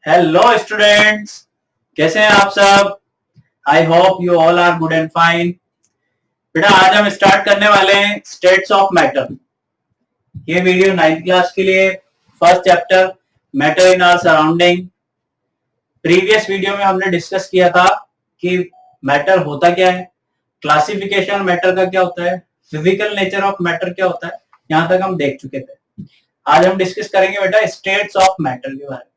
Hello students, कैसे हैं आप सब। I hope you all are good and fine. बेटा आज हम स्टार्ट करने वाले हैं स्टेट्स ऑफ मैटर। ये वीडियो 9th क्लास के लिए first chapter matter in our surrounding. Previous video में हमने डिस्कस किया था कि मैटर होता क्या है, क्लासिफिकेशन मैटर का क्या होता है, फिजिकल नेचर ऑफ मैटर क्या होता है, यहाँ तक हम देख चुके थे। आज हम डिस्कस करेंगे बेटा स्टेट्स ऑफ मैटर के बारे में।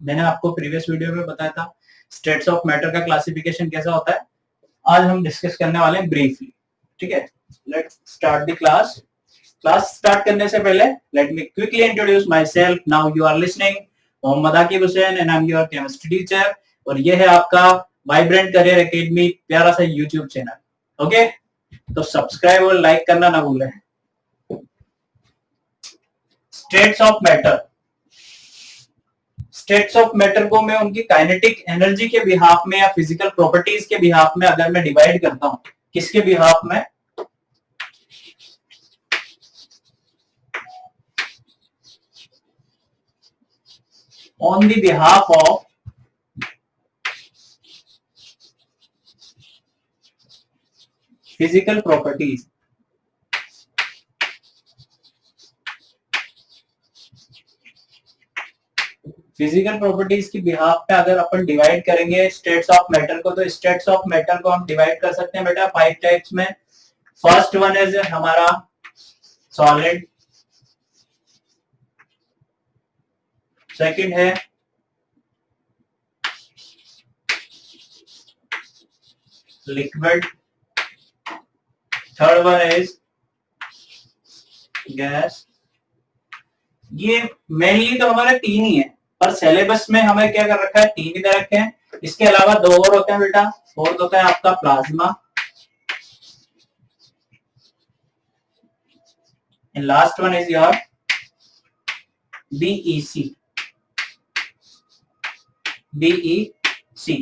मैंने आपको प्रीवियस वीडियो में बताया था स्टेट्स ऑफ मैटर का क्लासिफिकेशन कैसा होता है। आज हम डिस्कस करने वाले हैं ब्रीफली। ठीक है, let's start the class. Class start करने से पहले let me quickly introduce myself. Now you are listening Mohammad Aqib Hussain and I am your chemistry teacher, और ये है आपका वाइब्रेंट करियर एकेडमी प्यारा सा यूट्यूब चैनल। ओके, तो सब्सक्राइब और लाइक करना ना भूलें। States of matter, states of matter को मैं उनकी काइनेटिक एनर्जी के बिहाफ में या फिजिकल प्रॉपर्टीज के बिहाफ में अगर मैं डिवाइड करता हूं, किसके बिहाफ में, on the behalf of physical properties. Physical properties की बिहाफ पे अगर अपन डिवाइड करेंगे स्टेट्स ऑफ मैटर को, तो स्टेट्स ऑफ मैटर को हम डिवाइड कर सकते हैं बेटा 5 टाइप्स में। फर्स्ट वन इज हमारा सॉलिड, सेकंड है liquid, third one is gas. ये मेनली तो हमारे तीन ही है, पर सिलेबस में हमें क्या कर रखा है, तीन ही दे रखे हैं। इसके अलावा दो और होते हैं बेटा। फोर्थ होता है आपका plasma, and last one is your BEC. BEC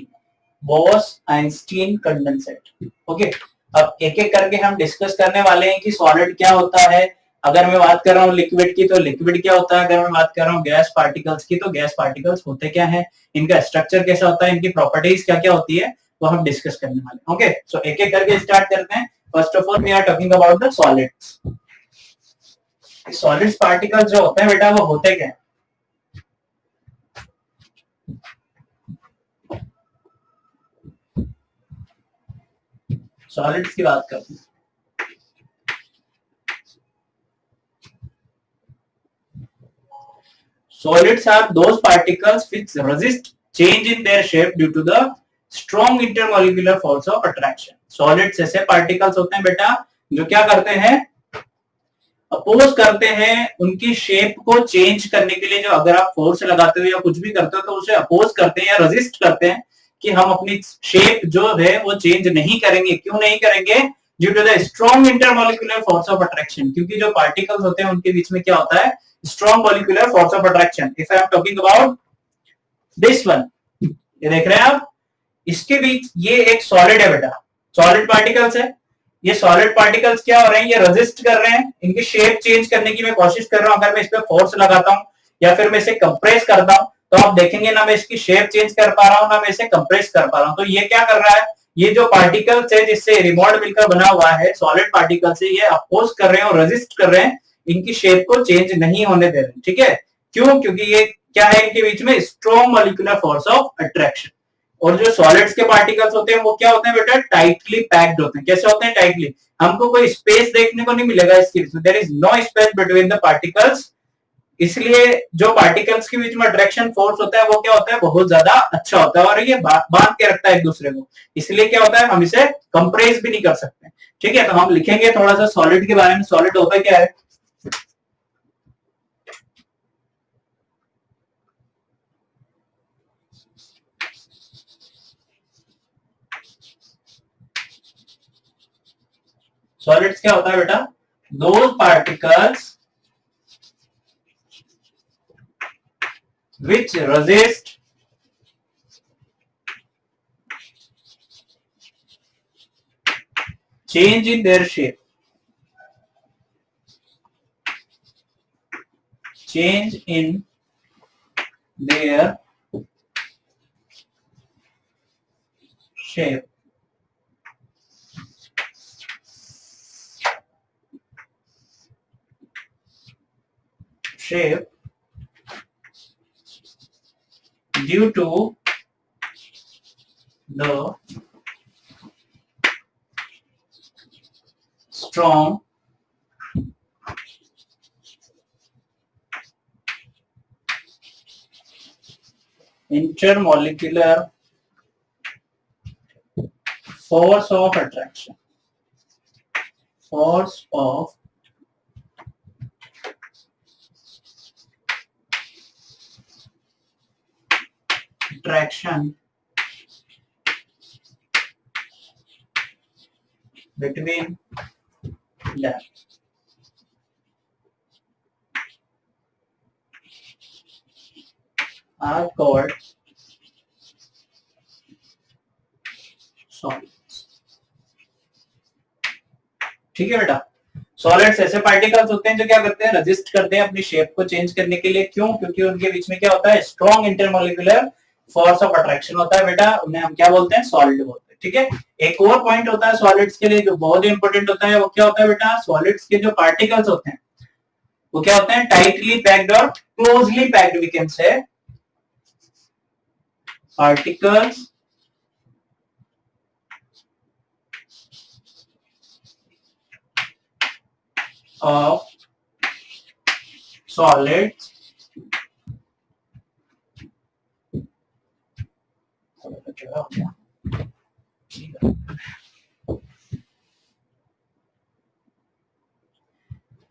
Bose-Einstein condensate. Okay, अब एक एक करके हम डिस्कस करने वाले हैं कि सॉलिड क्या होता है। अगर मैं बात कर रहा हूँ लिक्विड की, तो लिक्विड क्या होता है। अगर मैं बात कर रहा हूँ गैस पार्टिकल्स की, तो गैस पार्टिकल्स होते क्या है, इनका स्ट्रक्चर कैसा होता है, इनकी प्रॉपर्टीज क्या क्या होती है, वो हम डिस्कस करने वाले। ओके, सो एक एक करके स्टार्ट करते हैं। First of all we are talking about the solids. Solids particles जो होते हैं बेटा, वो होते क्या है। सॉलिड्स की बात करते हैं। Solids are those particles which resist change in their shape due to the strong intermolecular force of attraction. Solids ऐसे particles होते हैं बेटा जो क्या करते हैं, अपोज करते हैं उनकी शेप को चेंज करने के लिए। जो अगर आप फोर्स लगाते हो या कुछ भी करते हो, तो उसे अपोज करते हैं या रेजिस्ट करते हैं कि हम अपनी शेप जो है वो चेंज नहीं करेंगे। क्यों नहीं करेंगे? Due to the strong intermolecular force of attraction. क्योंकि जो पार्टिकल्स होते हैं उनके बीच में क्या होता है, strong molecular force of attraction. If I am talking about this one, ये देख रहे हैं आप, इसके बीच ये एक सॉलिड है बेटा, सॉलिड पार्टिकल्स है। ये सॉलिड पार्टिकल्स क्या हो रहे हैं, ये रेजिस्ट कर रहे हैं, इनकी शेप चेंज करने की मैं कोशिश कर रहा हूं। अगर मैं इस पे फोर्स लगाता हूं या फिर मैं इसे कंप्रेस करता हूं, तो आप देखेंगे ना मैं इसकी शेप चेंज कर पा रहा हूं, ना मैं इसे कंप्रेस कर पा रहा हूं। तो ये क्या कर रहा है, ये जो पार्टिकल्स है जिससे रिमोट मिलकर बना हुआ है सॉलिड पार्टिकल से, ये अपोज कर रहे हैं और रेजिस्ट कर रहे हैं, इनकी शेप को चेंज नहीं होने दे रहे। ठीक है, क्यों? क्योंकि ये क्या है, इनके बीच में strong molecular force of attraction. और जो सॉलिड्स के पार्टिकल्स होते हैं वो क्या होते हैं बेटा, टाइटली पैक्ड होते हैं। कैसे होते हैं? टाइटली। हमको कोई स्पेस देखने को नहीं मिलेगा इसके बीच में, there is no space between the particles. इसलिए जो पार्टिकल्स के बीच में अट्रैक्शन फोर्स होता है वो क्या होता है, बहुत ज्यादा अच्छा होता है, और ये बांध के रखता है एक दूसरे को। इसलिए क्या होता है, हम इसे कंप्रेस भी नहीं कर सकते। ठीक है, तो हम लिखेंगे थोड़ा सा सॉलिड के बारे में। सॉलिड होता क्या है, सॉलिड्स क्या होता है बेटा, those particles which resist change in their shape, change in their shape due to the strong intermolecular force of attraction. Force of attraction between them. Are called solids. ठीक है बेटा, सॉलिड्स ऐसे पार्टिकल्स होते हैं जो क्या करते हैं, रेजिस्ट करते हैं अपनी शेप को चेंज करने के लिए। क्यों? क्योंकि उनके बीच में क्या होता है, strong intermolecular force of attraction होता है बेटा, उन्हें हम क्या बोलते हैं, सॉलिड बोलते हैं। ठीक है, एक और पॉइंट होता है सॉलिड्स के लिए जो बहुत ही इंपॉर्टेंट होता है, वो क्या होता है बेटा, सॉलिड्स के जो पार्टिकल्स होते हैं वो क्या होते हैं, टाइटली पैक्ड और closely packed, we can say particles of solids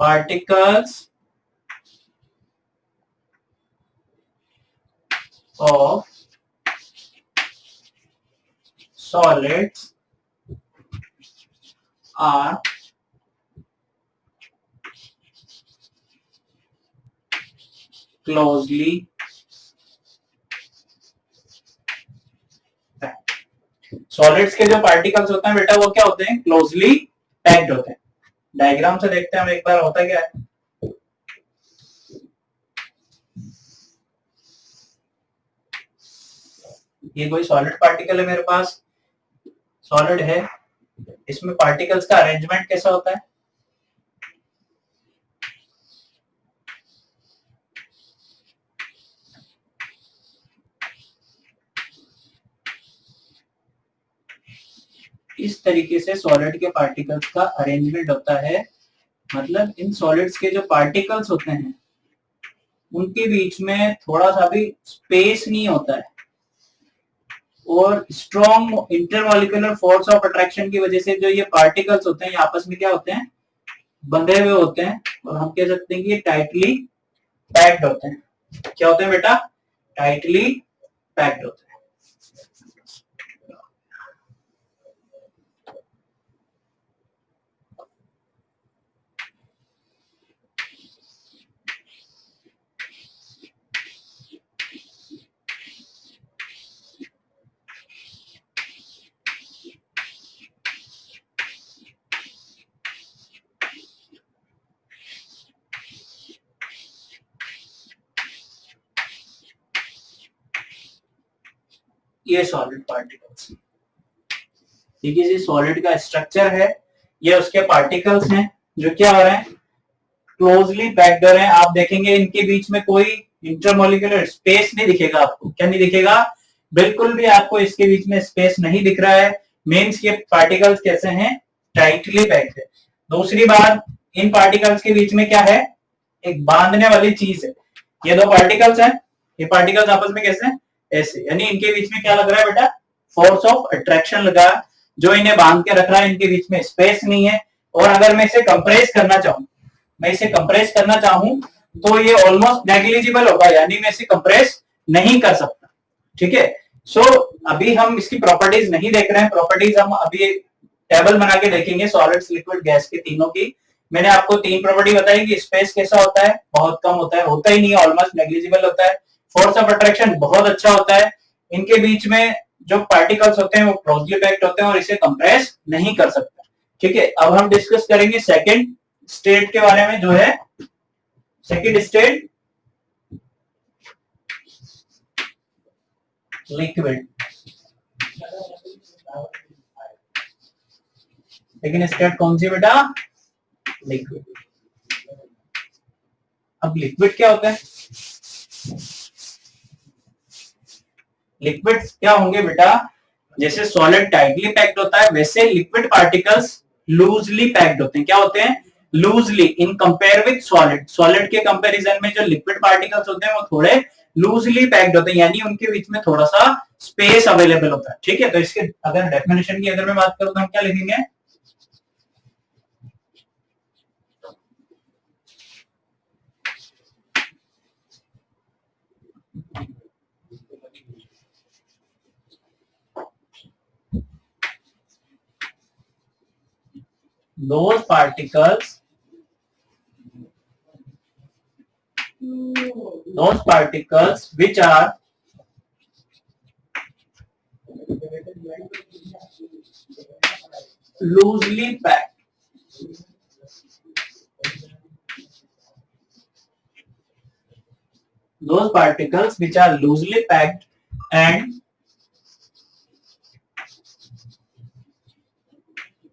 particles of solids are closely packed. Solids के जो पार्टिकल्स होते हैं बेटा वो क्या होते हैं, क्लोजली पैक्ड होते हैं। डायग्राम से देखते हैं हम एक बार, होता क्या है। ये कोई सॉलिड पार्टिकल है मेरे पास, सॉलिड है, इसमें पार्टिकल्स का अरेंजमेंट कैसा होता है, इस तरीके से सॉलिड के पार्टिकल्स का अरेंजमेंट होता है। मतलब इन सॉलिड्स के जो पार्टिकल्स होते हैं उनके बीच में थोड़ा सा भी स्पेस नहीं होता है, और strong intermolecular force of attraction की वजह से जो ये पार्टिकल्स होते हैं ये आपस में क्या होते हैं, बंधे हुए होते हैं, और हम कह सकते हैं कि ये टाइटली पैक्ड होते हैं। क्या होते हैं बेटा, टाइटली पैक्ड होते हैं। ये सॉलिड पार्टिकल्स, ये किसी सॉलिड का स्ट्रक्चर है, ये उसके पार्टिकल्स हैं जो क्या हो रहे हैं, क्लोजली पैक्ड हो रहे हैं। आप देखेंगे इनके बीच में कोई इंटरमोलिकुलर स्पेस नहीं दिखेगा आपको, क्या नहीं दिखेगा, बिल्कुल भी आपको इसके बीच में स्पेस नहीं दिख रहा है। मीन्स ये पार्टिकल्स कैसे हैं, टाइटली पैक्ड है। दूसरी बात, इन पार्टिकल्स के बीच में क्या है, एक बांधने वाली चीज है। ये दो पार्टिकल्स हैं, ये पार्टिकल्स आपस में कैसे हैं, ऐसे, यानी इनके बीच में क्या लग रहा है बेटा, फोर्स ऑफ अट्रैक्शन लगा, जो इन्हें बांध के रख रहा है। इनके बीच में स्पेस नहीं है, और अगर मैं इसे कंप्रेस करना चाहूं, मैं इसे कंप्रेस करना चाहूं तो ये ऑलमोस्ट नेग्लिजिबल होगा, यानी मैं इसे कंप्रेस नहीं कर सकता। ठीक है, सो अभी हम इसकी प्रॉपर्टीज नहीं देख रहे हैं, प्रॉपर्टीज हम अभी टेबल बना के देखेंगे सॉलिड्स, लिक्विड, गैस के तीनों की। मैंने आपको तीन प्रॉपर्टी बताई कि स्पेस कैसा होता है, बहुत कम होता है, होता ही नहीं है, ऑलमोस्ट नेग्लिजिबल होता है। फोर्स ऑफ अट्रैक्शन बहुत अच्छा होता है, इनके बीच में जो पार्टिकल्स होते हैं वो क्लोजली पैक्ड होते हैं और इसे कंप्रेस नहीं कर सकते। ठीक है, अब हम डिस्कस करेंगे सेकंड स्टेट के बारे में, जो है सेकंड स्टेट लिक्विड। लेकिन स्टेट कौन सी बेटा? लिक्विड। अब लिक्विड क्या होता है? लिक्विड क्या होंगे बेटा? जैसे सॉलिड टाइटली पैक्ड होता है वैसे लिक्विड पार्टिकल्स लूजली पैक्ड होते हैं। क्या होते हैं? Loosely in compare with solid. Solid के कंपैरिजन में जो लिक्विड पार्टिकल्स होते हैं वो थोड़े लूजली पैक्ड होते हैं, यानी उनके बीच में थोड़ा सा स्पेस अवेलेबल होता है। ठीक है, तो इसके अगर डेफिनेशन की अगर मैं बात करूं तो हम क्या लिखेंगे? those particles which are loosely packed, those particles which are loosely packed and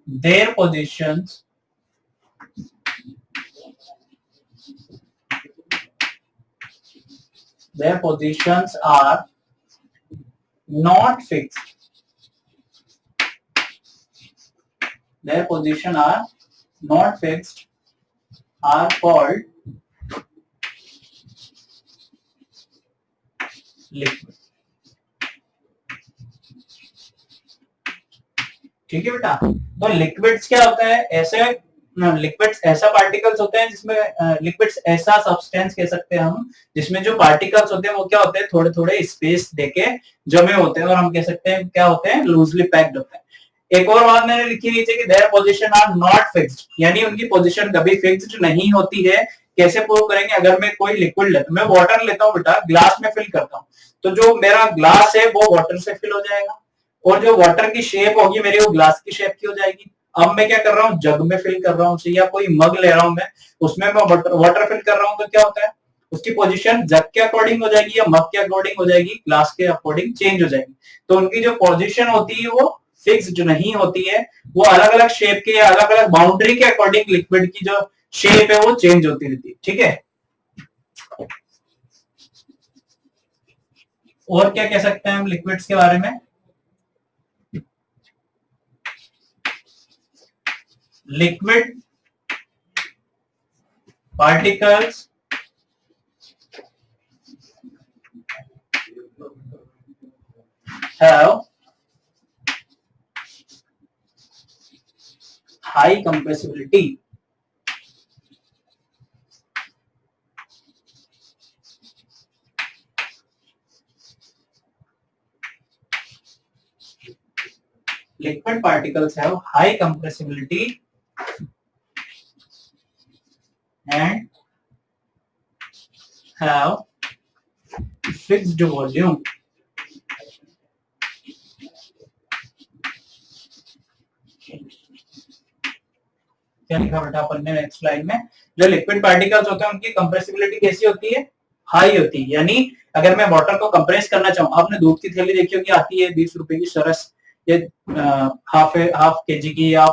their positions are not fixed. Their position are not fixed are called liquid. ठीक है बेटा, तो लिक्विड्स क्या होता है? ऐसे लिक्विड्स ऐसा पार्टिकल्स होते हैं जिसमें लिक्विड्स ऐसा सब्सटेंस कह सकते हैं हम जिसमें जो पार्टिकल्स होते हैं वो क्या होते हैं? थोड़े थोड़े स्पेस देके जमे होते हैं और हम कह सकते हैं क्या होते हैं? लूजली पैक्ड होते हैं। एक और बात मैंने लिखी नीचे कि their position are not fixed, यानी उनकी पोजीशन कभी फिक्स्ड नहीं होती है। कैसे प्रूव करेंगे? अगर मैं कोई लिक्विड लेता हूं, मैं वाटर लेता हूं बेटा, ग्लास में फिल करता हूं, तो जो मेरा ग्लास है वो वाटर से फिल हो जाएगा और जो वाटर की शेप होगी मेरी वो ग्लास की शेप की हो जाएगी। अब मैं क्या कर रहा हूँ? जग में फिल कर रहा हूँ या कोई मग ले रहा हूं मैं, उसमें मैं वाटर फिल कर रहा हूँ, तो क्या होता है? उसकी पोजीशन जग के अकॉर्डिंग हो जाएगी या मग के अकॉर्डिंग हो जाएगी, ग्लास के अकॉर्डिंग चेंज हो जाएगी। तो उनकी जो पोजीशन होती है वो फिक्स्ड नहीं होती है, वो अलग अलग शेप के या अलग अलग बाउंड्री के अकॉर्डिंग लिक्विड की जो शेप है वो चेंज होती रहती है। ठीक है, और क्या कह सकते हैं हम लिक्विड्स के बारे में? Liquid particles have high compressibility. Liquid particles have high compressibility and have fixed volume. क्या लिखा बेटा अपन ने नेक्स्ट लाइन में? जो लिक्विड पार्टिकल्स होते हैं उनकी कंप्रेसिबिलिटी कैसी होती है? हाई होती है। यानी अगर मैं वाटर को कंप्रेस करना चाहूँ, आपने दूध की थैली देखी होगी, आती है 20 रुपए की सरस, ये हाफ केजी की या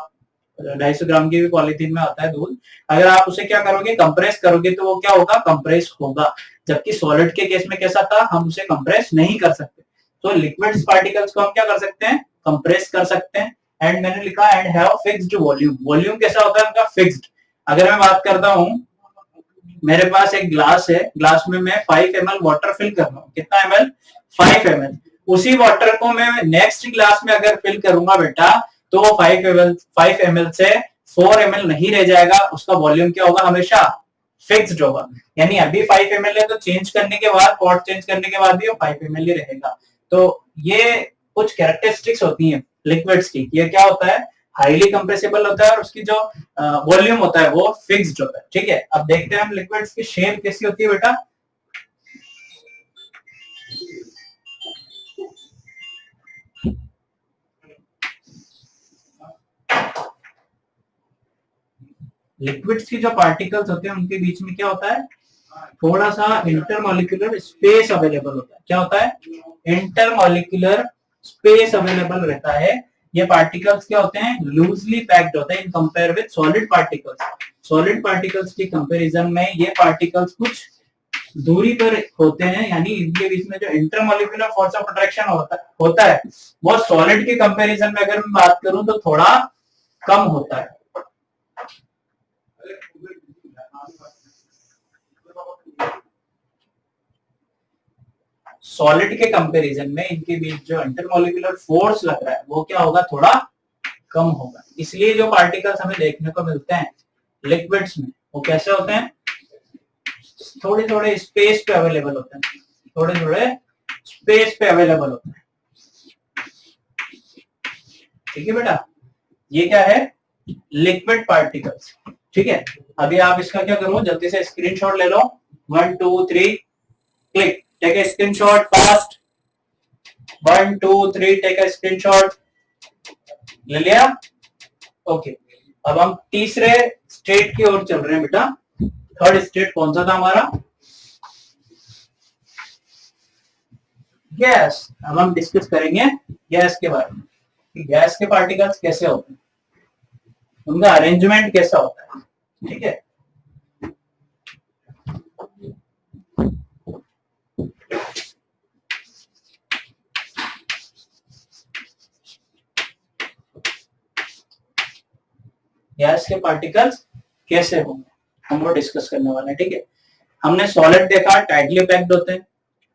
250 ग्राम की भी पॉलिथीन में आता है दूध। अगर आप उसे क्या करोगे? कंप्रेस करोगे तो वो क्या होगा? कंप्रेस होगा। जबकि सॉलिड के केस में कैसा था? हम उसे कंप्रेस नहीं कर सकते। तो लिक्विड पार्टिकल्स को हम क्या कर सकते हैं? कंप्रेस कर सकते हैं। एंड मैंने लिखा and have fixed volume. Volume कैसा होता है उनका? फिक्स्ड। अगर मैं बात करता हूं, मेरे पास एक ग्लास है, ग्लास में मैं 5 ml वाटर फिल कर रहा हूँ। कितना ml? 5 ml। उसी वाटर को मैं नेक्स्ट ग्लास में अगर फिल करूंगा बेटा, तो वो 5 ml से 4 ml नहीं रह जाएगा। उसका वॉल्यूम क्या होगा? हमेशा फिक्स्ड होगा। यानी अभी 5 ml है तो चेंज करने के बाद, पॉट चेंज करने के बाद भी वो 5 ml ही रहेगा। तो ये कुछ कैरेक्टरिस्टिक्स होती हैं लिक्विड्स की। ये क्या होता है? हाईली कंप्रेसिबल होता है और उसकी जो वॉल्यूम होता है वो फिक्स्ड होता है। ठीक है, अब देखते हैं हम लिक्विड्स की शेप कैसी होती है बेटा। लिक्विड्स की जो पार्टिकल्स होते हैं उनके बीच में क्या होता है? थोड़ा सा इंटरमॉलिक्यूलर स्पेस अवेलेबल होता है। क्या होता है? इंटरमॉलिक्यूलर स्पेस अवेलेबल रहता है, ये पार्टिकल्स क्या होते हैं, लूजली पैक्ड होते हैं in compare with solid particles. Solid particles के कंपैरिजन में ये पार्टिकल्स कुछ दूरी पर होते हैं, यानी इनके बीच में जो इंटरमॉलिक्यूलर फोर्स ऑफ अट्रैक्शन होता है वो सॉलिड के कंपैरिजन में अगर मैं बात करूं तो थोड़ा कम होता है। सॉलिड के कंपैरिजन में इनके बीच जो इंटरमॉलिक्यूलर फोर्स लग रहा है वो क्या होगा, थोड़ा कम होगा। इसलिए जो पार्टिकल्स हमें देखने को मिलते हैं लिक्विड्स में वो कैसे होते हैं, थोड़े थोड़े स्पेस पे अवेलेबल होते हैं, थोड़े थोड़े स्पेस पे अवेलेबल होते हैं। ठीक है बेटा, ये क्या है, लिक्विड पार्टिकल्स। ठीक है, अभी आप इसका क्या करो, जल्दी से स्क्रीनशॉट ले लो, 1 2 3 click, take a screenshot fast, 1 2 3 take a screenshot, ले लिया। ओके, अब हम तीसरे स्टेट की ओर चल रहे हैं बेटा। थर्ड स्टेट कौन सा था हमारा, गैस। अब हम डिस्कस करेंगे गैस के बारे में, गैस के पार्टिकल्स कैसे होते हैं, उनका अरेंजमेंट कैसा होता है। ठीक है, गैस के पार्टिकल्स कैसे होंगे हम वो डिस्कस करने वाले हैं। ठीक है, हमने सॉलिड देखा टाइटली पैक्ड होते हैं,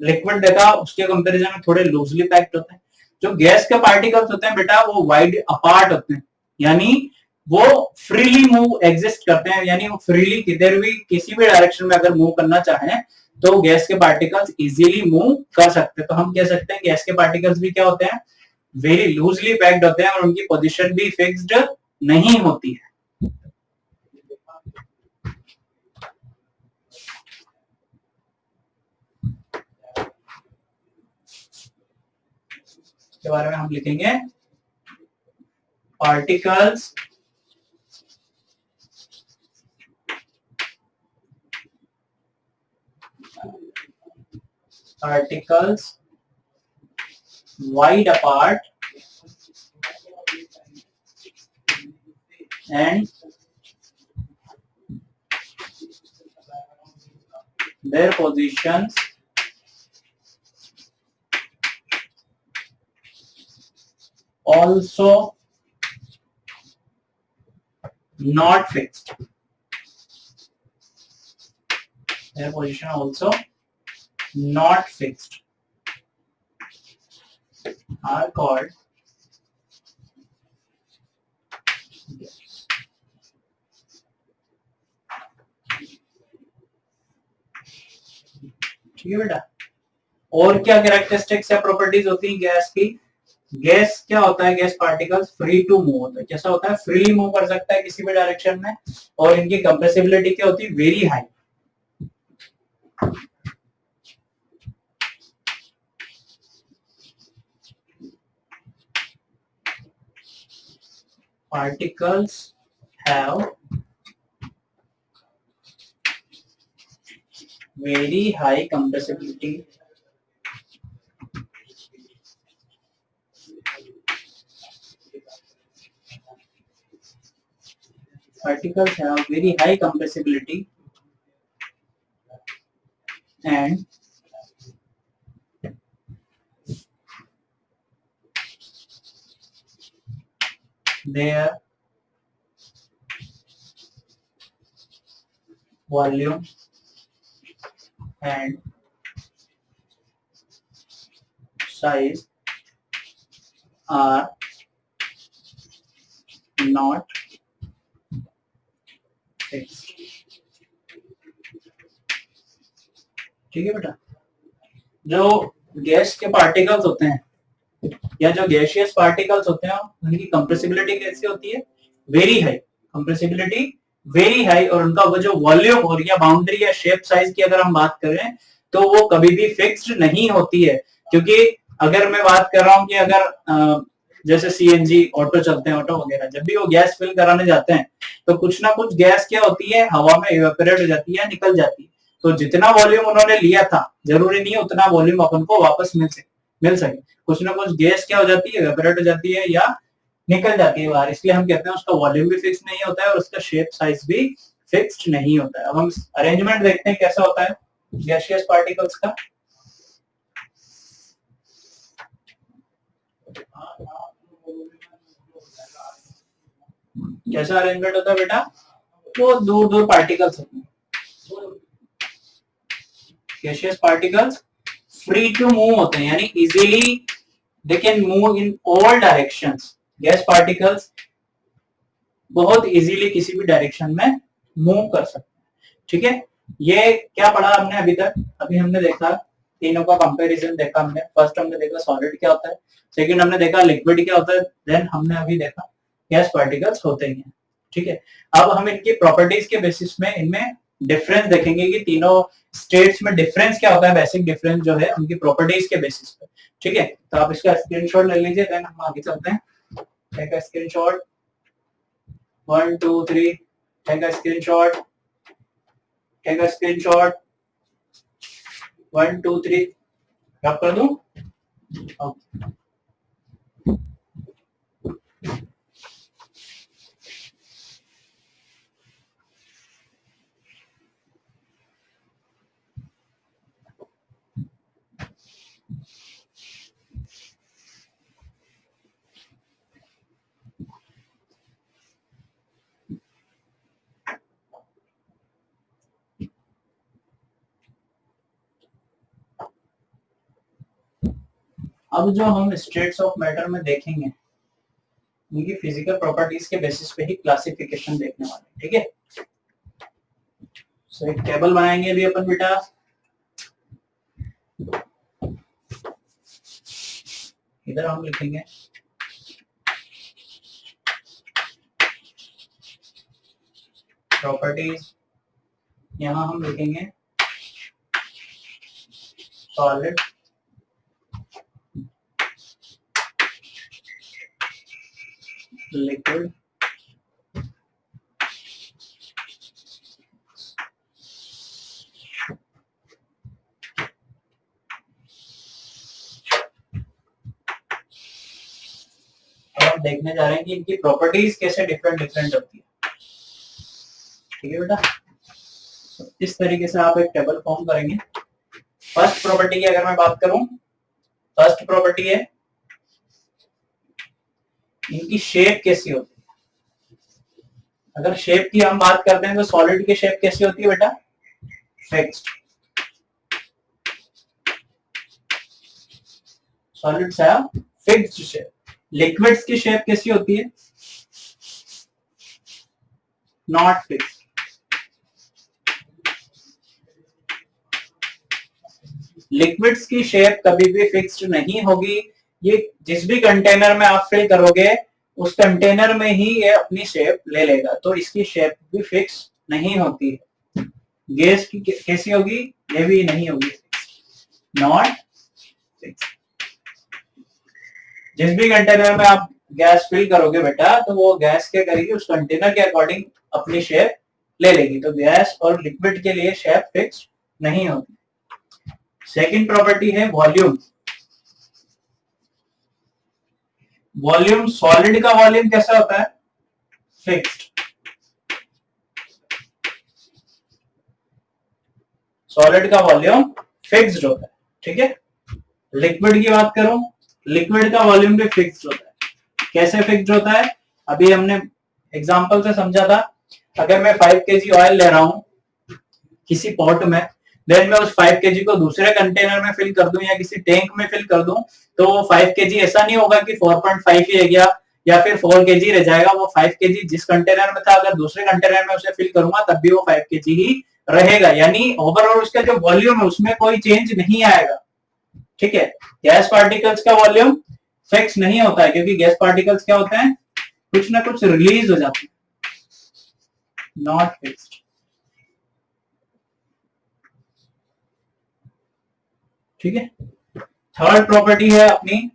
लिक्विड देखा उसके कंपैरिजन में थोड़े लूजली पैक्ड होते हैं। जो गैस के पार्टिकल्स होते हैं बेटा वो वाइड अपार्ट होते हैं, यानी वो फ्रीली मूव एग्जिस्ट करते हैं, यानी वो फ्रीली किधर भी किसी भी डायरेक्शन में अगर मूव करना चाहें तो गैस के पार्टिकल्स इजीली मूव कर सकते हैं। तो हम कह सकते हैं गैस के पार्टिकल्स भी क्या होते हैं, वेरी लूजली पैक्ड होते हैं और उनकी पोजीशन भी फिक्स्ड नहीं होती है। के बारे में हम लिखेंगे particles wide apart and their positions also not fixed. Their position also not fixed are called gas. ठीक है बेटा, और क्या कैरेक्टरिस्टिक्स या प्रॉपर्टीज होती हैं गैस की। गैस क्या होता है, gas particles free to move होता है। कैसा होता है, फ्रीली मूव कर सकता है किसी भी डायरेक्शन में, और इनकी कंप्रेसिबिलिटी क्या होती है, very high. Particles have very high compressibility and their volume and size are not fixed. ठीक है बेटा, जो गैस के पार्टिकल्स होते हैं या जो गैसियस पार्टिकल्स होते हैं उनकी कंप्रेसिबिलिटी कैसी होती है, very high, compressibility very high, और उनका वो जो वॉल्यूम और या बाउंड्री या शेप साइज की अगर हम बात करें तो वो कभी भी फिक्स्ड नहीं होती है। क्योंकि अगर मैं बात कर रहा हूं कि अगर जैसे सीएनजी ऑटो चलते हैं, ऑटो वगैरह, जब भी वो गैस फिल कराने जाते हैं तो कुछ ना कुछ गैस क्या होती है, हवा में इवेपोरेट हो जाती है, निकल जाती है। तो जितना वॉल्यूम उन्होंने लिया था जरूरी नहीं है उतना वॉल्यूम अपन को वापस मिल सके। कुछ ना कुछ गैस क्या हो जाती है, इवेपोरेट हो जाती है या निकल जाती है बाहर, इसलिए हम कहते हैं उसका वॉल्यूम भी फिक्स नहीं होता है और उसका शेप साइज भी फिक्स्ड नहीं होता है। अब हम अरेंजमेंट देखते हैं कैसा होता है गैसियस पार्टिकल्स का। कैसा अरेंजमेंट होता है बेटा, वो दूर दूर पार्टिकल्स होते हैं। Gaseous particles free to move होते हैं, यानी easily they can move in all directions. Gas particles बहुत इजीली किसी भी डायरेक्शन में मूव कर सकते हैं। ठीक है, ये क्या पढ़ा हमने अभी तक? अभी हमने देखा तीनों का कंपैरिजन देखा हमने। फर्स्ट हमने देखा सॉलिड क्या होता है, सेकंड हमने देखा लिक्विड क्या होता है, देन हमने अभी देखा गैस पार्टिकल्स होते ही हैं। ठीक है, अब हम इनकी प्रॉपर्टीज के बेसिस में इनमें डिफरेंस देखेंगे कि तीनों स्टेट्स में डिफरेंस क्या होता है, बेसिक डिफरेंस जो है उनकी प्रॉपर्टीज के बेसिस पे। ठीक है, तो आप इसका स्क्रीनशॉट ले लीजिए, देन हम आगे चलते हैं। Take a screenshot, 1 2 3, take a screenshot, take a screenshot, 1 2 3, रब कर दूं? Okay. अब जो हम स्टेट्स ऑफ मैटर में देखेंगे उनकी फिजिकल प्रॉपर्टीज के बेसिस पे ही क्लासिफिकेशन देखने वाले। ठीक है, सो एक टेबल बनाएंगे अभी अपन बेटा। इधर हम लिखेंगे प्रॉपर्टीज, यहां हम लिखेंगे सॉलिड, लिक्विड, अब देखने जा रहे हैं कि इनकी प्रॉपर्टीज कैसे डिफरेंट डिफरेंट होती है। ठीक है बेटा, तो इस तरीके से आप एक टेबल फॉर्म करेंगे। फर्स्ट प्रॉपर्टी की अगर मैं बात करूं, फर्स्ट प्रॉपर्टी है इनकी शेप कैसी होती है। अगर शेप की हम बात करते हैं तो सॉलिड की शेप कैसी होती है बेटा, फिक्स्ड। सॉलिड्स है फिक्स्ड शेप। लिक्विड्स की शेप कैसी होती है, नॉट फिक्स्ड। लिक्विड्स की शेप कभी भी फिक्स्ड नहीं होगी। ये जिस भी कंटेनर में आप फिल करोगे उस कंटेनर में ही ये अपनी शेप ले लेगा, तो इसकी शेप भी फिक्स नहीं होती है। गैस की कैसी होगी, ये भी नहीं होगी, नॉट फिक्स। जिस भी कंटेनर में आप गैस फिल करोगे बेटा, तो वो गैस क्या करेगी, उस कंटेनर के अकॉर्डिंग अपनी शेप ले लेगी। तो गैस और लिक्विड के लिए शेप फिक्स नहीं होती। सेकंड प्रॉपर्टी है वॉल्यूम। वॉल्यूम, सॉलिड का वॉल्यूम कैसा होता है, फिक्स्ड। सॉलिड का वॉल्यूम फिक्स्ड होता है। ठीक है, लिक्विड की बात करूं, लिक्विड का वॉल्यूम भी फिक्स्ड होता है। कैसे फिक्स्ड होता है, अभी हमने एग्जांपल से समझा था। अगर मैं 5 kg ऑयल ले रहा हूं किसी पॉट में, देन मैं उस 5 kg को दूसरे कंटेनर में फिल कर दूं या किसी टैंक में फिल कर दूं, तो वो 5 kg ऐसा नहीं होगा कि 4.5 ही रह गया या फिर 4 kg रह जाएगा। वो 5 kg जिस कंटेनर में था, अगर दूसरे कंटेनर में उसे फिल करूंगा तब भी वो 5 kg ही रहेगा। यानी ओवरऑल उसका जो वॉल्यूम है उसमें कोई चेंज नहीं आएगा। ठीक है, गैस पार्टिकल्स का वॉल्यूम फिक्स नहीं होता है, क्योंकि गैस पार्टिकल्स क्या होते हैं, कुछ ना कुछ रिलीज हो जाते हैं, नॉट फिक्स्ड। ठीक है, थर्ड प्रॉपर्टी है अपनी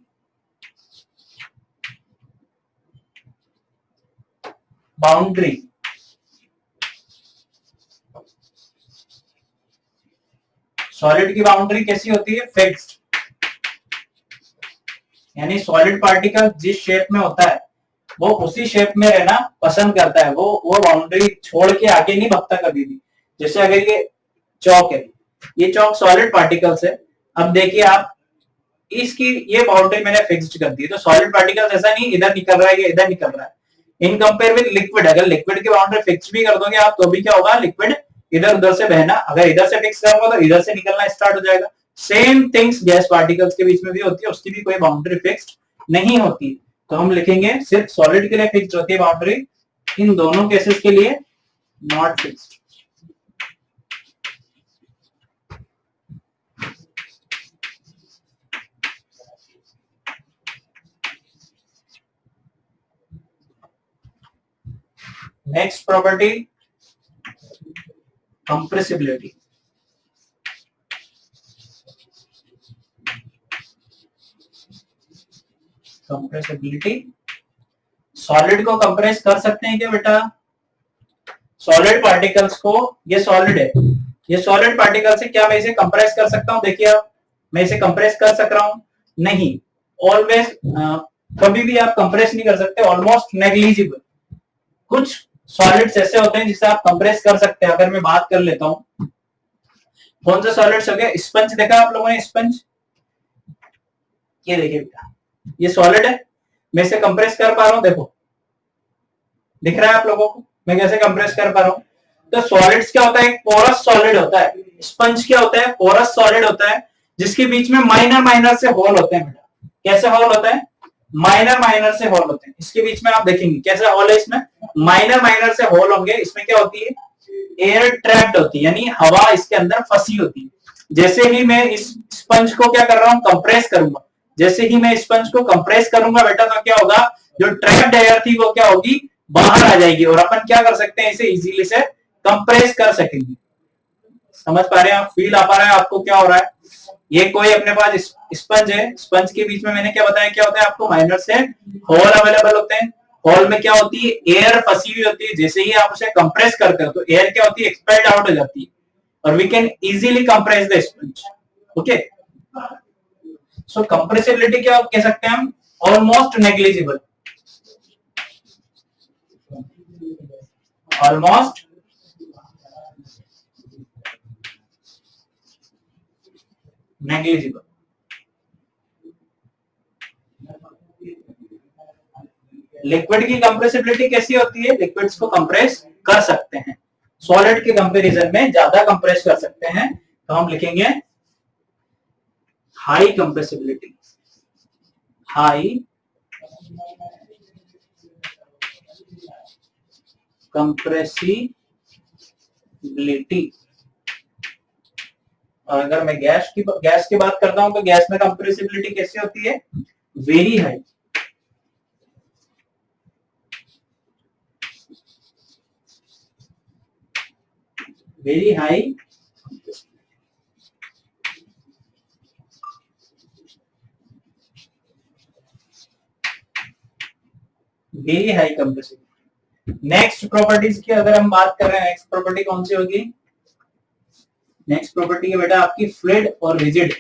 बाउंड्री। सॉलिड की बाउंड्री कैसी होती है, फिक्स्ड। यानी सॉलिड पार्टिकल जिस शेप में होता है वो उसी शेप में रहना पसंद करता है, वो बाउंड्री छोड़ के आगे नहीं भागता कभी भी। जैसे अगर ये चौक है, ये चौक सॉलिड पार्टिकल्स है, अब देखिए आप इसकी ये बाउंड्री मैंने फिक्स्ड कर दी, तो सॉलिड पार्टिकल्स ऐसा नहीं इधर निकल रहा है या इधर निकल रहा है। इन कंपेयर विद लिक्विड, अगर लिक्विड की बाउंड्री फिक्स भी कर दोगे आप तो भी क्या होगा, लिक्विड इधर उधर से बहना, अगर इधर से फिक्स करोगे तो इधर से निकलना स्टार्ट हो जाएगा। सेम थिंग्स गैस पार्टिकल्स के बीच में भी होती है, उसकी भी कोई बाउंड्री फिक्स्ड नहीं होती। तो हम लिखेंगे सिर्फ सॉलिड के लिए फिक्स्ड होती है बाउंड्री, इन दोनों केसेस के लिए not fixed. Next property, compressibility. Compressibility, solid को कंप्रेस कर सकते हैं क्या बेटा? सॉलिड पार्टिकल्स को, ये सॉलिड है, ये सॉलिड पार्टिकल से क्या मैं इसे कंप्रेस कर सकता हूं? देखिए आप, मैं इसे कंप्रेस कर सक रहा हूं? नहीं, ऑलवेज, कभी भी आप कंप्रेस नहीं कर सकते, ऑलमोस्ट नेग्लिजिबल। कुछ सॉलिड्स ऐसे होते हैं जिसे आप कंप्रेस कर सकते हैं। अगर मैं बात कर लेता हूं, कौन से सॉलिड्स हो गए? स्पंज देखा आप लोगों ने? स्पंज, ये देखिए बेटा, ये सॉलिड है, मैं इसे कंप्रेस कर पा रहा हूं, देखो दिख रहा है आप लोगों को मैं कैसे कंप्रेस कर पा रहा हूं? तो सॉलिड्स क्या होता है? एक पोरस सॉलिड होता है। स्पंज क्या होता है? पोरस सॉलिड होता है, जिसके बीच में माइनर माइनर से होल होते हैं बेटा। कैसे होल होता है? माइनर माइनर से होल होते हैं। इसके बीच में आप देखेंगे कैसे होल है, इसमें माइनर माइनर से होल होंगे। इसमें क्या होती है? एयर ट्रैप्ड होती है, यानी हवा इसके अंदर फंसी होती है। जैसे ही मैं इस स्पंज को क्या कर रहा हूं? कंप्रेस करूंगा। जैसे ही मैं स्पंज को कंप्रेस करूंगा बेटा, तो क्या होगा? जो ट्रैप्ड एयर थी वो क्या होगी? बाहर आ जाएगी, और अपन क्या कर सकते हैं? इसे इजीली से कंप्रेस कर सकेंगे। समझ पा रहे हैं आप? फील आ पा रहा है आपको क्या हो रहा है? ये कोई अपने पास स्पंज है, स्पंज के बीच में मैंने क्या बताया, क्या होता है? आपको माइनर से होल अवेलेबल होते हैं। होल में क्या होती है? एयर फंसी हुई होती है। जैसे ही आप उसे कंप्रेस करते हो तो एयर क्या होती है? एक्सपेल्ड आउट हो जाती है, और we can easily compress the sponge. Okay, so compressibility क्या कह सकते हैं हम? Almost negligible, almost negligible. Liquid की कंप्रेसिबिलिटी कैसी होती है? लिक्विड्स को कंप्रेस कर सकते हैं, सॉलिड के कंपैरिजन में ज्यादा कंप्रेस कर सकते हैं। तो हम लिखेंगे हाई कंप्रेसिबिलिटी, हाई कंप्रेसिबिलिटी। और अगर मैं गैस की बात करता हूं तो गैस में कंप्रेसिबिलिटी कैसी होती है? Very high, very high, very high compressibility. Next properties की अगर हम बात कर रहे हैं, नेक्स्ट प्रॉपर्टी कौन सी होगी? नेक्स्ट प्रॉपर्टी है बेटा आपकी फ्लूइड और रिजिड।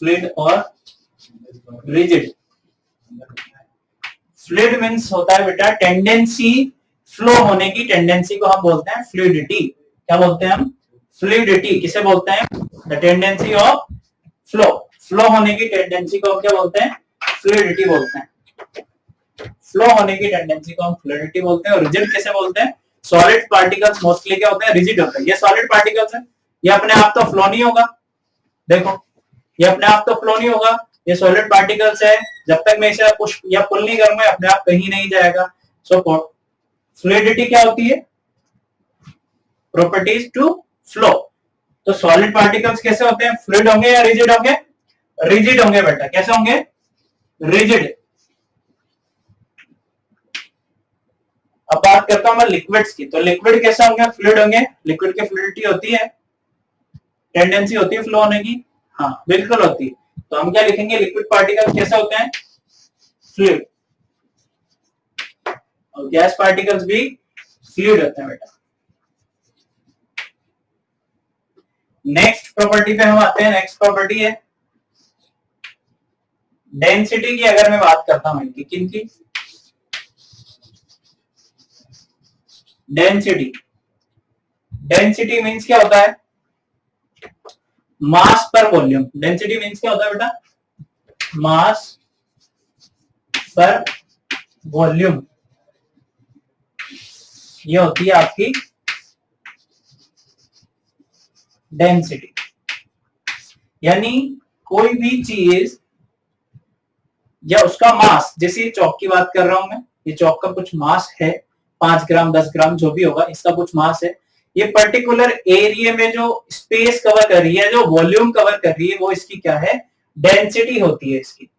फ्लूइड और रिजिड। फ्लूइड मींस होता है बेटा टेंडेंसी, फ्लो होने की टेंडेंसी को हम बोलते हैं फ्लूइडिटी। क्या बोलते हैं हम? फ्लूइडिटी। किसे बोलते हैं? The tendency of flow, flow होने की टेंडेंसी को हम क्या बोलते हैं? फ्लूइडिटी बोलते हैं। फ्लो होने की टेंडेंसी को हम फ्लूइडिटी बोलते हैं। और रिजिड कैसे बोलते हैं? सॉलिड पार्टिकल्स मोस्टली क्या होते हैं? रिजिड होते हैं। ये सॉलिड पार्टिकल्स है, ये अपने आप तो फ्लो नहीं होगा, देखो ये अपने आप तो फ्लो नहीं होगा, ये सॉलिड पार्टिकल्स है, जब तक मैं इसे पुश या पुल नहीं करूंगा अपने आप कहीं नहीं जाएगा। सो फ्लूइडिटी क्या होती है? Properties to flow. तो सॉलिड पार्टिकल्स कैसे होते हैं? फ्लूइड होंगे या रिजिड होंगे? रिजिड होंगे बेटा। कैसे होंगे? रिजिड। अब बात करता हूं मैं लिक्विड्स की, तो लिक्विड कैसे होंगे? फ्लूइड होंगे। लिक्विड की फ्लूइडिटी होती है, टेंडेंसी होती है फ्लो होने की, हाँ बिल्कुल होती है। तो हम क्या लिखेंगे? लिक्विड पार्टिकल्स कैसे होते हैं? फ्लूइड। और गैस पार्टिकल्स भी फ्लूइड होते हैं बेटा। नेक्स्ट प्रॉपर्टी पे हम आते हैं। नेक्स्ट प्रॉपर्टी है डेंसिटी की अगर मैं बात करता हूं इनकी, किनकी, डेंसिटी, डेंसिटी मीन्स क्या होता है, मास पर वॉल्यूम। डेंसिटी मीन्स क्या होता है बेटा, मास पर वॉल्यूम, ये होती है आपकी डेंसिटी। यानी कोई भी चीज या उसका मास, जैसे चौक की बात कर रहा हूं मैं, ये चौक का कुछ मास है, 5 ग्राम 10 ग्राम जो भी होगा, इसका कुछ मास है। ये पर्टिकुलर एरिया में जो स्पेस कवर कर रही है, जो वॉल्यूम कवर कर रही है, वो इसकी क्या है, डेंसिटी होती है इसकी।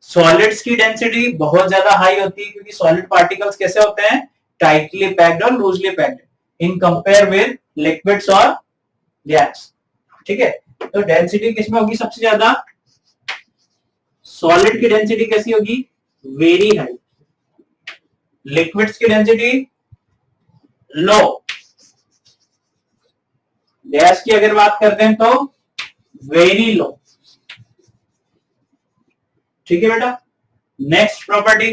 सॉलिड्स की डेंसिटी बहुत ज्यादा हाई होती है, क्योंकि सॉलिड पार्टिकल्स कैसे होते हैं, टाइटली पैक्ड और loosely packed in compare with liquids और गैस। ठीक है, तो डेंसिटी किसमें होगी सबसे ज्यादा, सॉलिड की डेंसिटी कैसी होगी, वेरी हाई, लिक्विड्स की डेंसिटी लो, गैस की अगर बात करते हैं तो वेरी लो। ठीक है बेटा, नेक्स्ट प्रॉपर्टी,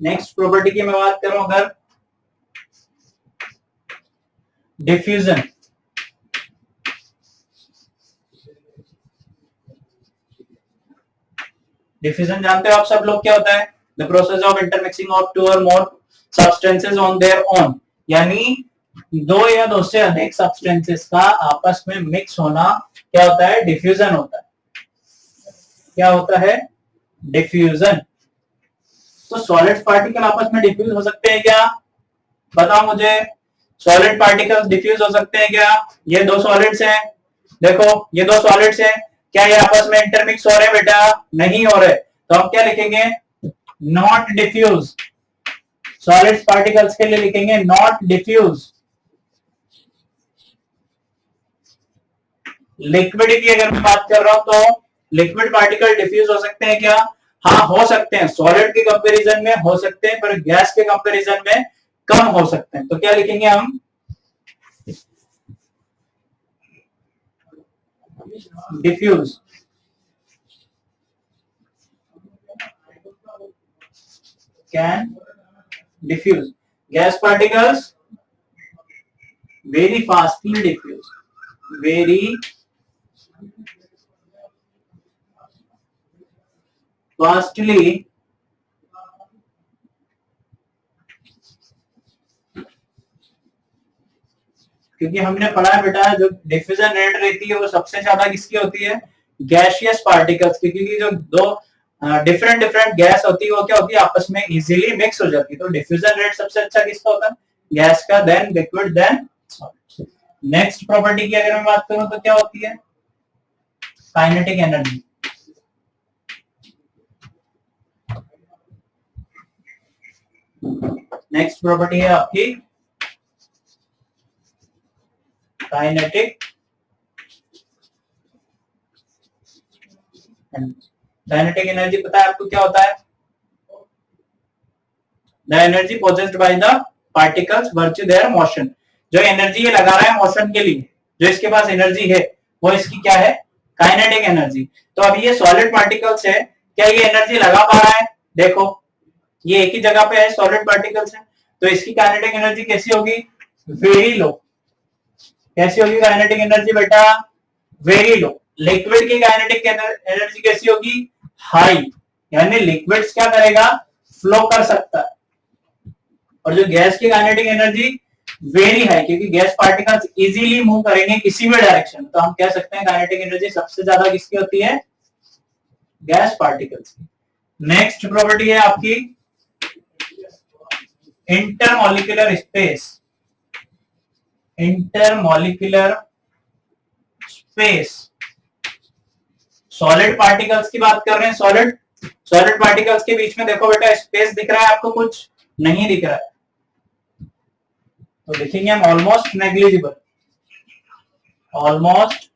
नेक्स्ट प्रॉपर्टी की मैं बात करूं अगर, डिफ्यूजन। डिफ्यूजन जानते हो आप सब लोग क्या होता है, the process of intermixing of two और more substances on their own, यानी दो या दो से अधिक सब्सटेंसेस का आपस में मिक्स होना क्या होता है, डिफ्यूजन होता है। क्या होता है, डिफ्यूजन। तो सॉलिड पार्टिकल आपस में डिफ्यूज हो सकते हैं क्या, बताओ मुझे, सॉलिड पार्टिकल्स डिफ्यूज हो सकते हैं क्या, ये दो सॉलिड्स हैं, देखो ये दो सॉलिड्स हैं, क्या ये आपस में इंटरमिक्स हो रहे हैं बेटा, नहीं हो रहे, तो हम क्या लिखेंगे, नॉट डिफ्यूज। सॉलिड पार्टिकल्स के लिए लिखेंगे नॉट डिफ्यूज। लिक्विड की अगर मैं बात कर रहा हूं तो लिक्विड पार्टिकल डिफ्यूज हो सकते हैं क्या, हाँ हो सकते हैं, सॉलिड के कंपैरिजन में हो सकते हैं, पर गैस के कंपैरिजन में कम हो सकते हैं। तो क्या लिखेंगे हम, diffuse. Can diffuse gas particles, very fastly diffuse, very fastly क्योंकि हमने पढ़ा है बेटा, जो डिफ्यूजन रेट रहती है वो सबसे ज्यादा किसकी होती है, गैसियस पार्टिकल्स की, क्योंकि जो दो डिफरेंट डिफरेंट गैस होती है वो क्या होती है, आपस में इजीली मिक्स हो जाती है। तो डिफ्यूजन रेट सबसे अच्छा किसका होता है, गैस का, then liquid, then solid. Next property की अगर मैं बात करूं तो क्या होती है, काइनेटिक एनर्जी। नेक्स्ट प्रॉपर्टी है आपकी काइनेटिक एनर्जी। काइनेटिक एनर्जी पता है आपको क्या होता है, the energy possessed by the particles virtue there motion. जो एनर्जी ये लगा रहा है मोशन के लिए, जो इसके पास एनर्जी है, वो इसकी क्या है, काइनेटिक एनर्जी। तो अब ये सॉलिड पार्टिकल्स है, क्या ये एनर्जी लगा पा रहा है, देखो ये एक ही जगह पे है, सॉलिड पार्टिकल्स है, तो इसकी काइनेटिक एनर्जी कैसी होगी, वेरी लो। कैसी होगी काइनेटिक एनर्जी बेटा, वेरी लो। लिक्विड की काइनेटिक एनर्जी कैसी होगी, हाई, यानी लिक्विड्स क्या करेगा, फ्लो कर सकता है। और जो गैस की काइनेटिक एनर्जी वेरी हाई, क्योंकि गैस पार्टिकल्स इजीली मूव करेंगे किसी भी डायरेक्शन, तो हम कह सकते हैं काइनेटिक एनर्जी सबसे ज्यादा किसकी होती है, गैस पार्टिकल्स की। नेक्स्ट प्रॉपर्टी है आपकी intermolecular space. Intermolecular space, solid particles की बात कर रहे हैं, सॉलिड सॉलिड पार्टिकल्स के बीच में देखो बेटा स्पेस दिख रहा है आपको, कुछ नहीं दिख रहा है, तो लिखेंगे हम almost negligible. Almost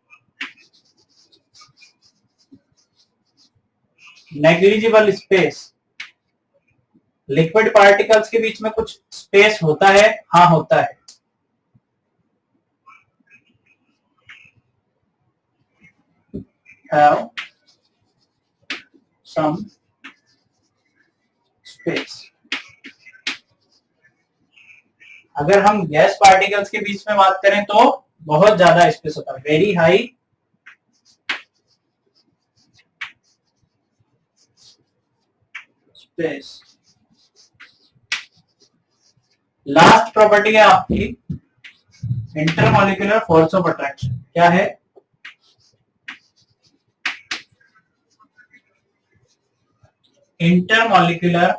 negligible space, liquid particles के बीच में कुछ स्पेस होता है, हाँ होता है। have some space. अगर हम गैस पार्टिकल्स के बीच में बात करें तो बहुत ज्यादा स्पेस होता है, very high space. Last property है आपकी इंटरमॉलिक्यूलर फोर्स ऑफ अट्रैक्शन. क्या है? इंटरमॉलिक्यूलर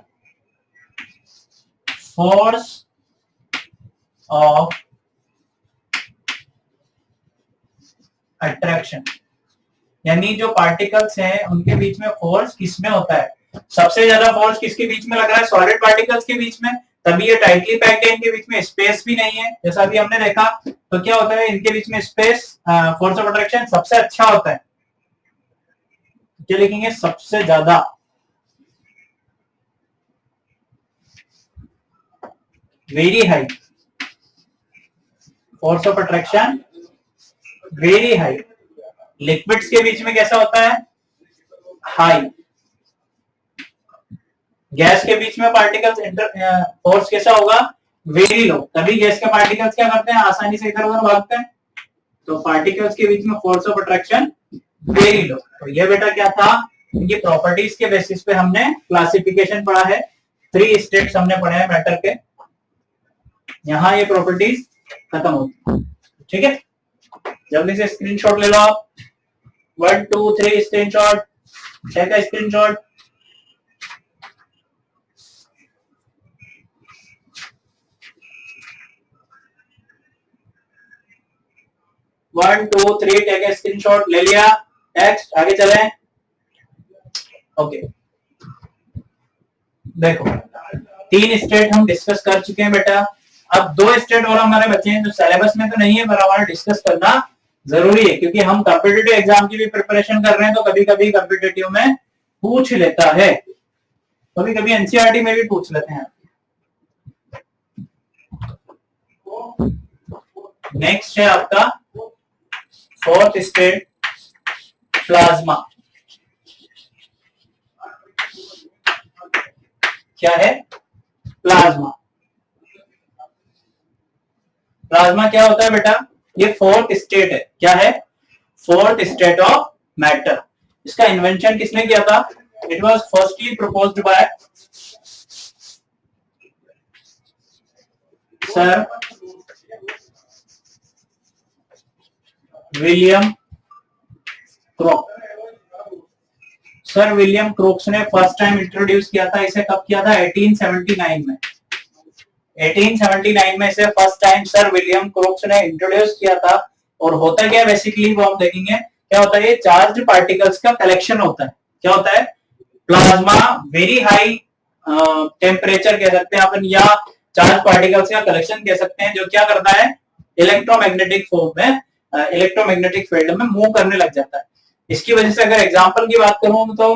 फोर्स ऑफ अट्रैक्शन, यानी जो पार्टिकल्स हैं उनके बीच में फोर्स किसमें होता है? सबसे ज्यादा फोर्स किसके बीच में लग रहा है? सॉलिड पार्टिकल्स के बीच में. तभी ये टाइटली पैक्ड है, इनके बीच में स्पेस भी नहीं है, जैसा अभी हमने देखा. तो क्या होता है, इनके बीच में स्पेस, फोर्स ऑफ अट्रैक्शन सबसे अच्छा होता है. क्या लिखेंगे? सबसे ज्यादा. Very high force of attraction, very high. Liquids के बीच में कैसा होता है? हाई. गैस के बीच में पार्टिकल्स फोर्स कैसा होगा? Very low. तभी गैस के पार्टिकल्स क्या करते हैं? आसानी से इधर उधर भागते हैं. तो पार्टिकल्स के बीच में force of attraction very low. तो ये बेटा क्या था? इनकी प्रॉपर्टीज के बेसिस पे हमने क्लासिफिकेशन पढ़ा है. 3 स्टेट्स हमने पढ़े हैं मैटर के. यहाँ ये प्रॉपर्टीज खत्म होती. ठीक है, जल्दी से स्क्रीनशॉट ले लो आप. 1 2 3 स्क्रीनशॉट. 6 का screenshot. One two three take a screenshot. ले लिया. नेक्स्ट आगे चलें. ओके, देखो 3 स्टेट हम डिस्कस कर चुके हैं बेटा. अब 2 स्टेट और हमारे बच्चे हैं जो सिलेबस में तो नहीं है, पर हमारा डिस्कस करना जरूरी है, क्योंकि हम कॉम्पिटिटिव एग्जाम की भी प्रिपरेशन कर रहे हैं. तो कभी कभी कॉम्पिटिटिव में पूछ लेता है, कभी कभी एनसीईआरटी में भी पूछ लेते हैं. नेक्स्ट है आपका 4th स्टेट, प्लाज्मा. क्या है? प्लाज्मा. प्लाज्मा क्या होता है बेटा? ये 4th स्टेट है. क्या है? 4th state of matter. इसका इन्वेंशन किसने किया था? It was firstly proposed by sir William Crook. Sir William Crookes ने फर्स्ट टाइम इंट्रोड्यूस किया था इसे. कब किया था? 1879 में. 1879 में इसे first time sir William Crookes ने इंट्रोड्यूस किया था. और होता क्या है बेसिकली वो हम देखेंगे. क्या होता है? ये चार्ज पार्टिकल्स का कलेक्शन होता है. क्या होता है? प्लाज्मा वेरी हाई टेम्परेचर कह सकते हैं अपन, या चार्ज पार्टिकल्स का कलेक्शन कह सकते हैं, जो क्या करता है? इलेक्ट्रोमैग्नेटिक फॉर्म में, इलेक्ट्रोमैग्नेटिक फील्ड में मूव करने लग जाता है. इसकी वजह से अगर एग्जांपल की बात करूं तो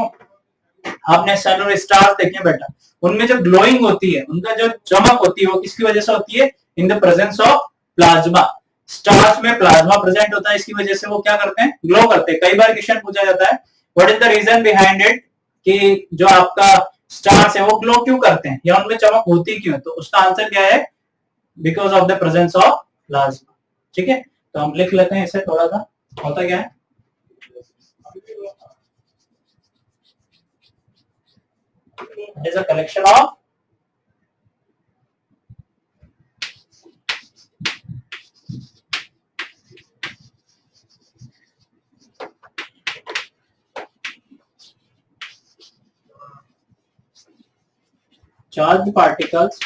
आपने सन और स्टार्स देखे बेटा, उनमें जो ग्लोइंग होती है, उनका जो चमक होती है, वो किसकी वजह से होती है? In the presence of plasma. Stars में प्लाज्मा प्रेजेंट होता है, इसकी वजह से वो क्या करते हैं? ग्लो करते हैं. कई बार क्वेश्चन पूछा जाता है what is the reason behind it, कि जो आपका स्टार्स है वो ग्लो क्यों करते हैं, या उनमें चमक होती क्यों है? तो उसका आंसर क्या है? Because of the presence of plasma. ठीक है, तो हम लिख लेते हैं इसे थोड़ा सा. होता क्या है? It is a collection of charged particles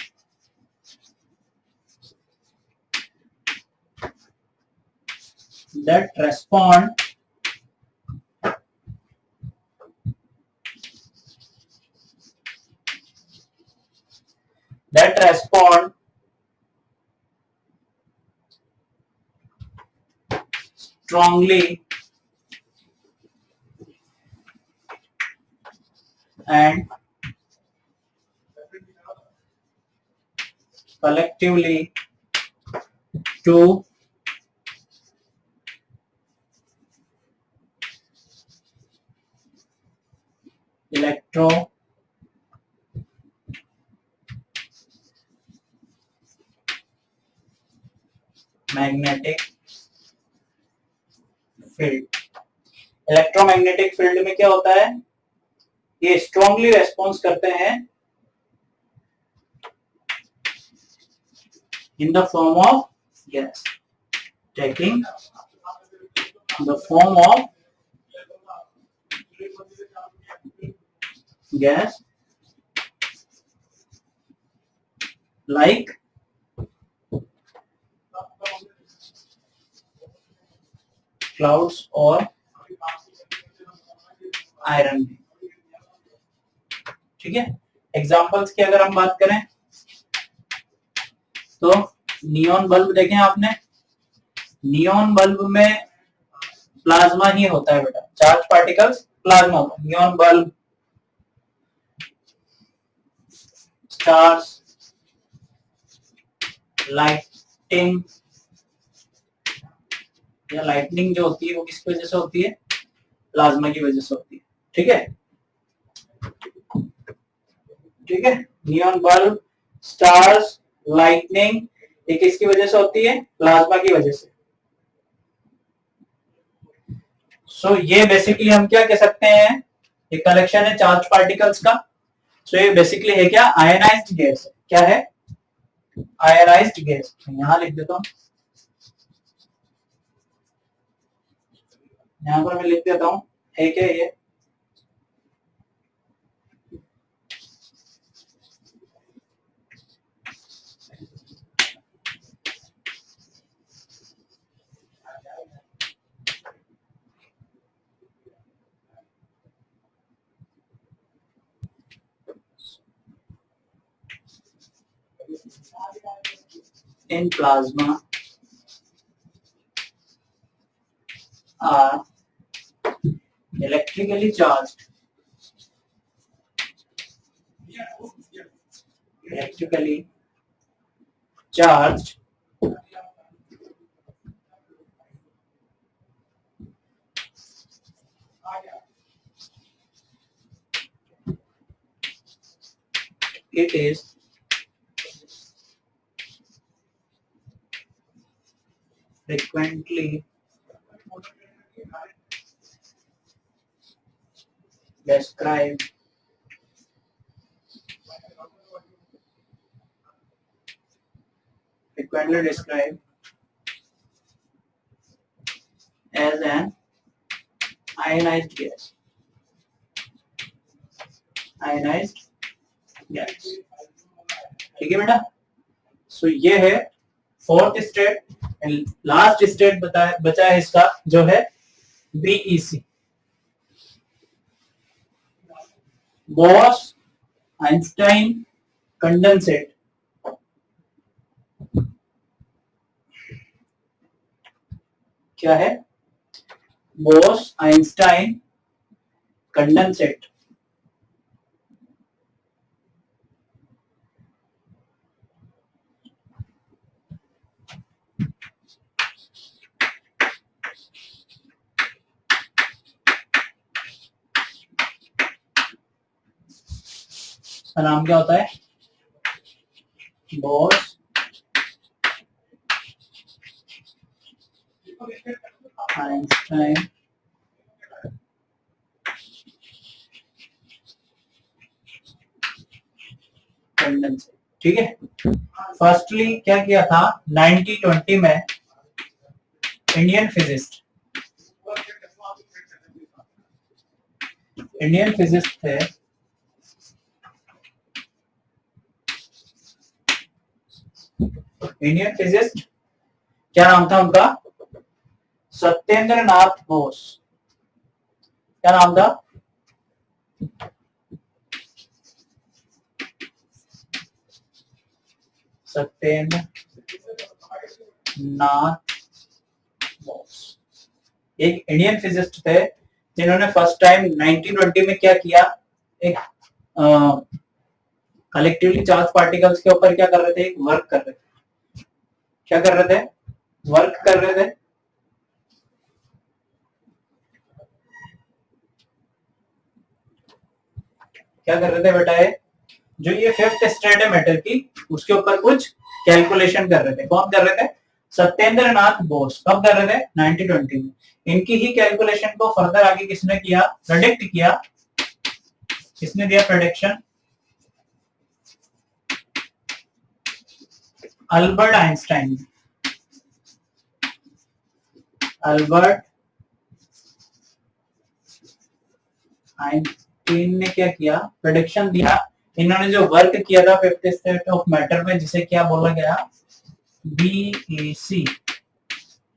that respond strongly and collectively to electro magnetic field. Electromagnetic field में क्या होता है, ये स्ट्रांगली रेस्पॉन्स करते हैं in the form of gas, taking the form of gas like clouds or iron। ठीक है, examples की अगर हम बात करें तो नियॉन बल्ब देखें आपने, नियॉन बल्ब में प्लाज्मा ही होता है बेटा, चार्ज पार्टिकल्स प्लाज्मा होता है। नियॉन बल्ब, स्टार्स, लाइटिंग या लाइटनिंग जो होती है वो किसकी वजह से होती है, प्लाज्मा की वजह से होती है। ठीक है, ठीक है, नियॉन बल्ब, स्टार्स, लाइटनिंग, ये किसकी वजह से होती है, प्लाज्मा की वजह से। सो ये बेसिकली हम क्या कह सकते हैं, ये कलेक्शन है चार्ज पार्टिकल्स का। सो ये बेसिकली है क्या, आयनाइज्ड गैस। क्या है, आयनाइज्ड गैस। यहां लिख देता हूं, यहां पर मैं लिख देता हूं, है क्या ये, in plasma are electrically charged, electrically charged it is frequently described as an ionized gas, ionized gas। ठीक है बेटा, सो ये है फोर्थ स्टेट। लास्ट स्टेट बचा है इसका जो है बीईसी, बोस आइंस्टाइन कंडेंसेट। क्या है, बोस आइंस्टाइन कंडेंसेट। नाम क्या होता है, बोस आइंस्टाइन कंडेंसेट। ठीक है, फर्स्टली क्या किया था 1920 में इंडियन फिजिस्ट थे इंडियन फिजिस्ट, क्या नाम था उनका, सत्येंद्र नाथ बोस। क्या नाम था, सत्येंद्र नाथ बोस। एक इंडियन फिजिस्ट थे जिन्होंने फर्स्ट टाइम 1920 में क्या किया, एक कलेक्टिवली चार्ज पार्टिकल्स के ऊपर क्या कर रहे थे, एक वर्क कर रहे थे। क्या कर रहे थे, वर्क कर रहे थे। क्या कर रहे थे बेटा, ये जो ये फिफ्थ स्टेट है मैटर की, उसके ऊपर कुछ कैलकुलेशन कर रहे थे। कौन कर रहे थे? सत्येंद्र नाथ बोस। कब कर रहे थे? 1920 में। इनकी ही कैलकुलेशन को फर्दर आगे किसने किया, प्रेडिक्ट किया? किसने दिया prediction? Albert Einstein. Albert Einstein ने क्या किया, प्रेडिक्शन दिया। इन्होंने जो वर्क किया था फिफ्थ स्टेट ऑफ मैटर में, जिसे क्या बोला गया, बीईसी।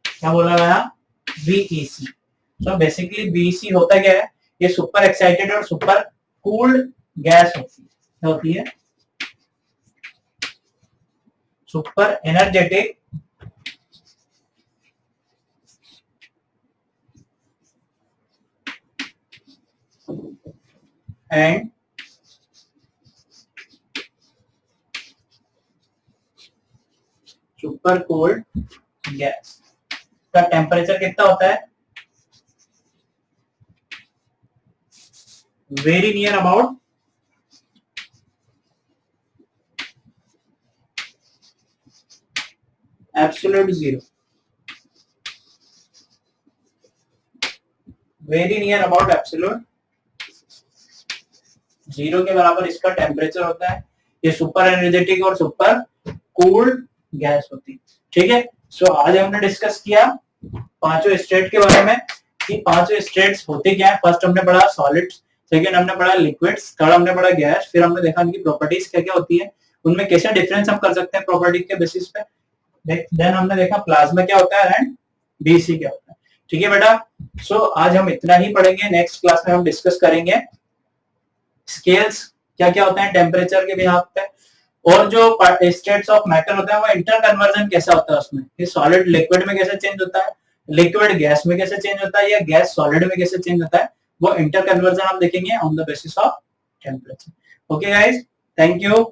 क्या बोला गया? बीईसी। सो बेसिकली बीईसी होता क्या है, ये सुपर एक्साइटेड और सुपर कूल्ड गैस होती है। क्या होती है? Super energetic and super cold gas का टेम्परेचर कितना होता है? Very near about absolute zero. Very near about absolute zero के बराबर इसका टेम्परेचर होता है। ये सुपर एनर्जेटिक और सुपर कूल्ड गैस होती है। ठीक है। सो आज हमने डिस्कस किया पांचों स्टेट के बारे में कि पांचों स्टेट्स होते क्या है। फर्स्ट हमने पढ़ा सॉलिड्स, सेकंड हमने पढ़ा लिक्विड्स, थर्ड हमने पढ़ा गैस, फिर हमने देखा इनकी प्रॉपर्टीज क्या क्या होती है, उनमें कैसे डिफरेंस हम कर सकते हैं प्रॉपर्टी के बेसिस पे। देन हमने देखा प्लाज्मा क्या होता है एंड बीसी क्या होता है। ठीक है बेटा। सो आज हम इतना ही पढ़ेंगे। नेक्स्ट क्लास में हम डिस्कस करेंगे स्केल्स क्या क्या होते हैं टेम्परेचर के बिहाफ पे, और जो स्टेट्स ऑफ मैटर होता है वो इंटर कन्वर्जन कैसा होता है उसमें, कि सॉलिड लिक्विड में कैसे चेंज होता है, लिक्विड गैस में कैसे चेंज होता है, या गैस सॉलिड में कैसे चेंज होता है, वो इंटर कन्वर्जन हम देखेंगे on the basis of temperature. Okay guys, thank you.